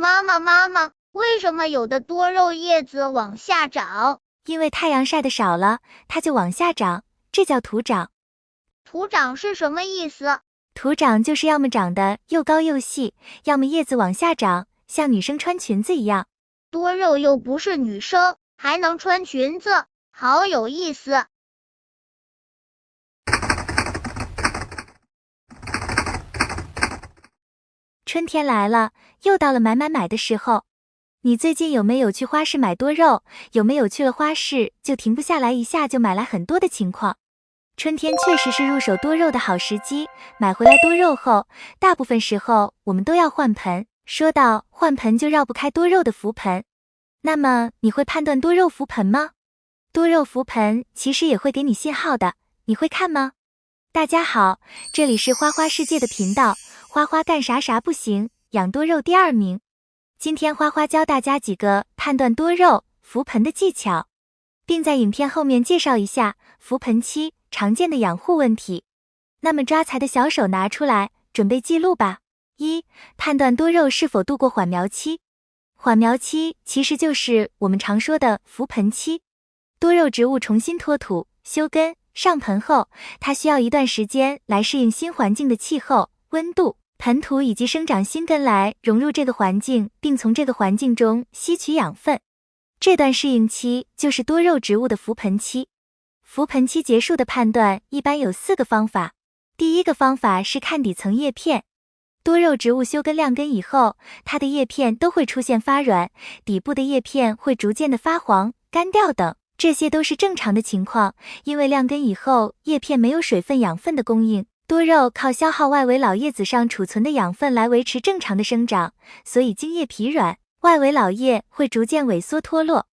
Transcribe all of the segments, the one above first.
妈妈，为什么有的多肉叶子往下长？因为太阳晒得少了，它就往下长，这叫徒长。徒长是什么意思？徒长就是要么长得又高又细，要么叶子往下长，像女生穿裙子一样。多肉又不是女生，还能穿裙子，好有意思。春天来了，又到了买的时候。你最近有没有去花市买多肉？有没有去了花市就停不下来，一下就买来很多的情况？春天确实是入手多肉的好时机，买回来多肉后，大部分时候我们都要换盆。说到换盆，就绕不开多肉的浮盆。那么你会判断多肉浮盆吗？多肉浮盆其实也会给你信号的，你会看吗？大家好，这里是花花世界的频道，花花干啥啥不行，养多肉第2名。今天花花教大家几个判断多肉浮盆的技巧，并在影片后面介绍一下浮盆期常见的养护问题。那么抓财的小手拿出来，准备记录吧。1. 判断多肉是否度过缓苗期。缓苗期其实就是我们常说的浮盆期。多肉植物重新脱土、休根、上盆后，它需要一段时间来适应新环境的气候、温度、盆土以及生长新根来融入这个环境，并从这个环境中吸取养分。这段适应期就是多肉植物的浮盆期。浮盆期结束的判断一般有4个方法。第一个方法是看底层叶片。多肉植物休根晾根以后，它的叶片都会出现发软，底部的叶片会逐渐的发黄、干掉等，这些都是正常的情况。因为晾根以后，叶片没有水分养分的供应，多肉靠消耗外围老叶子上储存的养分来维持正常的生长，所以经叶疲软，外围老叶会逐渐萎缩脱落。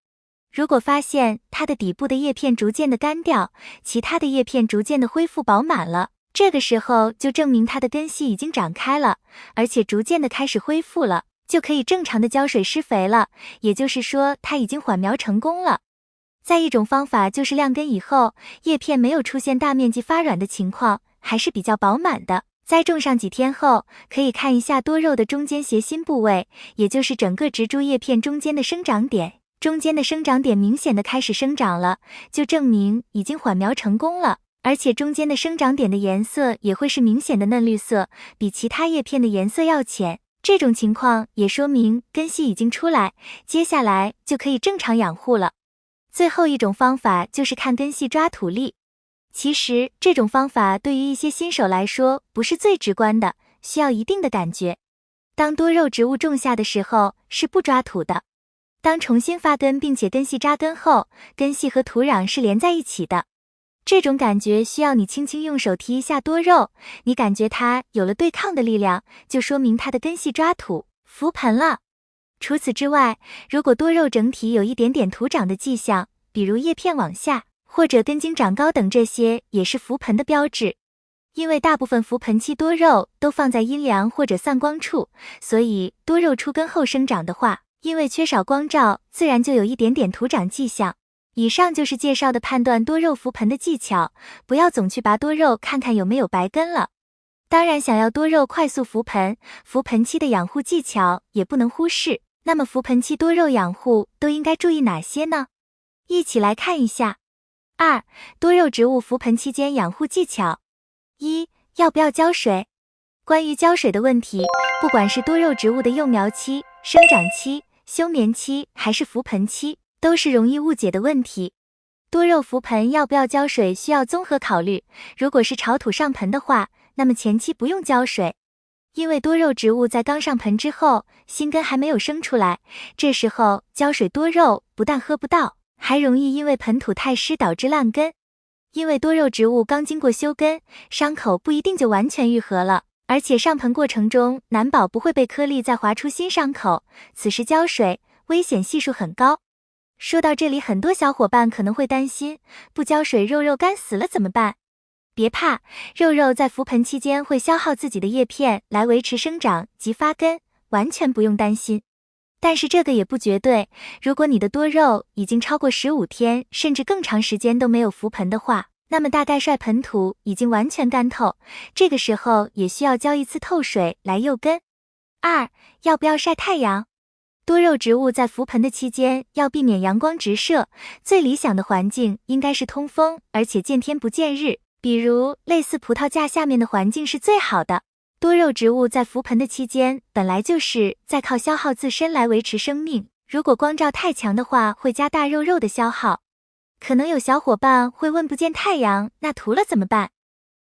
如果发现它的底部的叶片逐渐的干掉，其他的叶片逐渐的恢复饱满了，这个时候就证明它的根系已经长开了，而且逐渐的开始恢复了，就可以正常的浇水施肥了，也就是说它已经缓苗成功了。再一种方法就是晾根以后，叶片没有出现大面积发软的情况，还是比较饱满的，栽种上几天后，可以看一下多肉的中间斜心部位，也就是整个植株叶片中间的生长点，中间的生长点明显的开始生长了，就证明已经缓苗成功了。而且中间的生长点的颜色也会是明显的嫩绿色，比其他叶片的颜色要浅，这种情况也说明根系已经出来，接下来就可以正常养护了。最后一种方法就是看根系抓土力。其实这种方法对于一些新手来说不是最直观的，需要一定的感觉。当多肉植物种下的时候是不抓土的，当重新发根并且根系扎根后，根系和土壤是连在一起的。这种感觉需要你轻轻用手提一下多肉，你感觉它有了对抗的力量，就说明它的根系抓土、浮盆了。除此之外，如果多肉整体有一点点徒长的迹象，比如叶片往下，或者根茎长高等，这些也是浮盆的标志。因为大部分浮盆期多肉都放在阴凉或者散光处，所以多肉出根后生长的话，因为缺少光照，自然就有一点点徒长迹象。以上就是介绍的判断多肉浮盆的技巧，不要总去拔多肉看看有没有白根了。当然，想要多肉快速浮盆，浮盆期的养护技巧也不能忽视。那么浮盆期多肉养护都应该注意哪些呢？一起来看一下。2. 多肉植物浮盆期间养护技巧。1. 要不要浇水？关于浇水的问题，不管是多肉植物的幼苗期、生长期、休眠期还是浮盆期，都是容易误解的问题。多肉浮盆要不要浇水需要综合考虑，如果是炒土上盆的话，那么前期不用浇水。因为多肉植物在刚上盆之后，新根还没有生出来，这时候浇水多肉不但喝不到，还容易因为盆土太湿导致烂根。因为多肉植物刚经过休根，伤口不一定就完全愈合了，而且上盆过程中难保不会被颗粒再划出新伤口，此时浇水危险系数很高。说到这里，很多小伙伴可能会担心，不浇水肉干死了怎么办？别怕，肉在浮盆期间会消耗自己的叶片来维持生长及发根，完全不用担心。但是这个也不绝对，如果你的多肉已经超过15天甚至更长时间都没有浮盆的话，那么大概率盆土已经完全干透，这个时候也需要浇一次透水来诱根。2. 要不要晒太阳？多肉植物在浮盆的期间要避免阳光直射，最理想的环境应该是通风，而且见天不见日，比如类似葡萄架下面的环境是最好的。多肉植物在浮盆的期间本来就是在靠消耗自身来维持生命，如果光照太强的话，会加大肉的消耗。可能有小伙伴会问，不见太阳，那涂了怎么办？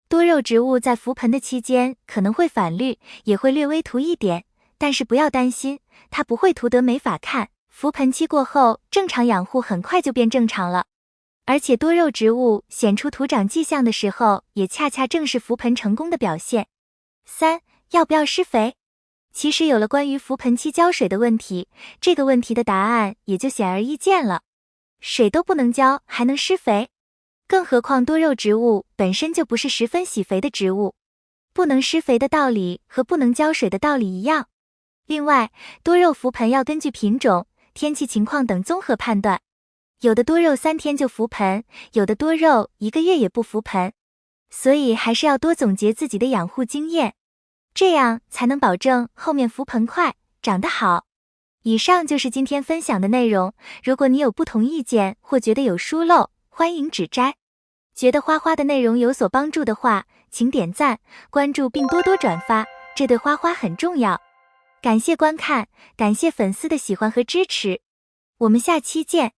多肉植物在浮盆的期间可能会反绿，也会略微涂一点，但是不要担心，它不会涂得没法看。浮盆期过后，正常养护很快就变正常了。而且多肉植物显出土长迹象的时候，也恰恰正是浮盆成功的表现。3. 要不要施肥？其实有了关于浮盆期浇水的问题，这个问题的答案也就显而易见了。水都不能浇，还能施肥？更何况多肉植物本身就不是十分喜肥的植物，不能施肥的道理和不能浇水的道理一样。另外，多肉浮盆要根据品种、天气情况等综合判断，有的多肉3天就浮盆，有的多肉1个月也不浮盆，所以还是要多总结自己的养护经验，这样才能保证后面浮盆快，长得好。以上就是今天分享的内容，如果你有不同意见或觉得有疏漏，欢迎指摘。觉得花花的内容有所帮助的话，请点赞、关注并多多转发，这对花花很重要。感谢观看，感谢粉丝的喜欢和支持，我们下期见。